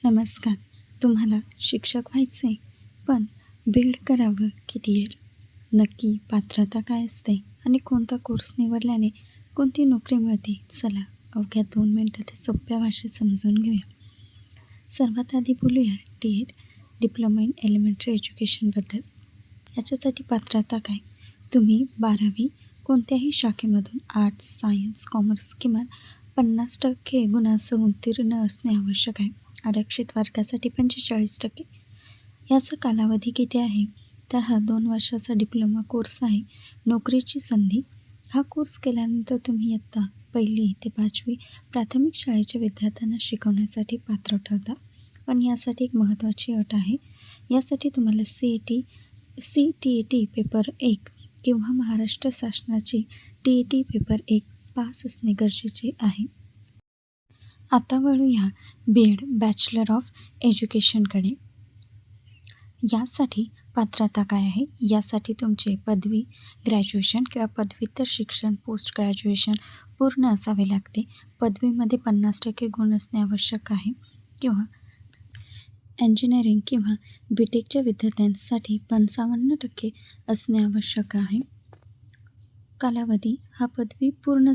नमस्कार. तुम्हाला शिक्षक व्हायचं आहे, पण बीएड करावं की डी-एड? नक्की पात्रता काय असते आणि कोणता कोर्स निवडल्याने कोणती नोकरी मिळते? चला अवघ्या 2 मिनिटात सोप्या भाषेत समजून घेऊया. सर्वात आधी बोलूया डी-एड, डिप्लोमा इन एलिमेंटरी एज्युकेशनबद्दल. याच्यासाठी पात्रता काय? तुम्ही 12वी कोणत्याही शाखेमधून आर्ट्स, सायन्स, कॉमर्स किमान 50% गुणांसह उत्तीर्ण असणे आवश्यक आहे. आरक्षित वर्गासाठी 45%. याचा कालावधी किती आहे? तर हा 2 वर्षाचा डिप्लोमा कोर्स आहे. नोकरीची संधी. हा कोर्स केल्यानंतर तुम्ही इयत्ता 1ली ते 5वी प्राथमिक शाळेच्या विद्यार्थ्यांना शिकवण्यासाठी पात्र ठरता. पण यासाठी एक महत्त्वाची अट आहे. यासाठी तुम्हाला CTET पेपर 1 किंवा महाराष्ट्र शासनाची TET पेपर 1 पास असणे गरजेचे आहे. आता वळूया बीएड बॅचलर ऑफ एज्युकेशनकडे. यासाठी पात्रता काय आहे? यासाठी तुमचे पदवी, ग्रॅज्युएशन किंवा पदव्युत्तर शिक्षण, पोस्ट ग्रॅज्युएशन पूर्ण असावे लागते. पदवीमध्ये 50% गुण असणे आवश्यक आहे किंवा इंजिनिअरिंग किंवा BTechच्या विद्यार्थ्यांसाठी 55% असणे आवश्यक आहे. कालावधी हा पदवी पूर्ण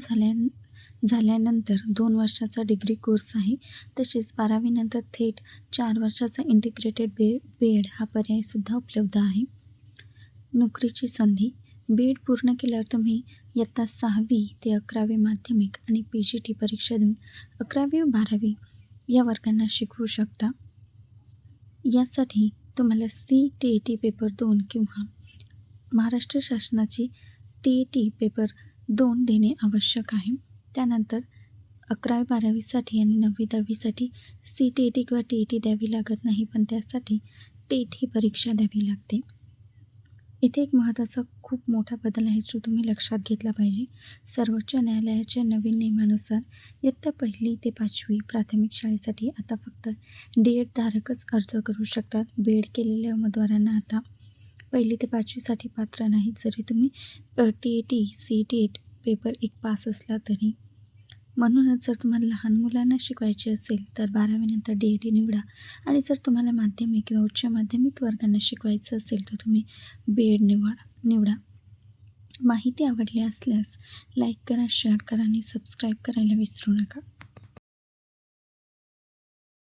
झाल्यानंतर 2 वर्षाचा डिग्री कोर्स आहे. तसेच 12वी नंतर थेट 4 वर्षाचा इंटिग्रेटेड बीएड हा पर्यायसुद्धा उपलब्ध आहे. नोकरीची संधी. बीएड पूर्ण केल्यावर तुम्ही इयत्ता 6वी ते 11वी माध्यमिक आणि PGT परीक्षा देऊन 11वी व 12वी या वर्गांना शिकवू शकता. यासाठी तुम्हाला CTET पेपर 2 किंवा महाराष्ट्र शासनाची TET पेपर 2 देणे आवश्यक आहे. त्यानंतर 11वी-12वीसाठी आणि 9वी-10वीसाठी CTET किंवा TET द्यावी लागत नाही, पण त्यासाठी टेट ही परीक्षा द्यावी लागते. इथे एक महत्त्वाचा खूप मोठा बदल आहे जो तुम्ही लक्षात घेतला पाहिजे. सर्वोच्च न्यायालयाच्या नवीन नियमानुसार इयत्ता 1ली ते 5वी प्राथमिक शाळेसाठी आता फक्त डी-एड धारकच अर्ज करू शकतात. बीएड केलेल्या उमेदवारांना आता 1ली ते 5वीसाठी पात्र नाहीत, जरी तुम्ही TET, CTET पेपर 1 पास असला तरी. म्हणूनच जर तुम्हाला लहान मुलांना शिकवायचे असेल तर 12वी नंतर DED निवडा आणि जर तुम्हाला माध्यमिक किंवा उच्च माध्यमिक वर्गांना शिकवायचं असेल तर तुम्ही बीएड निवडा. माहिती आवडली असल्यास लाईक करा, शेअर करा आणि सबस्क्राईब करायला विसरू नका.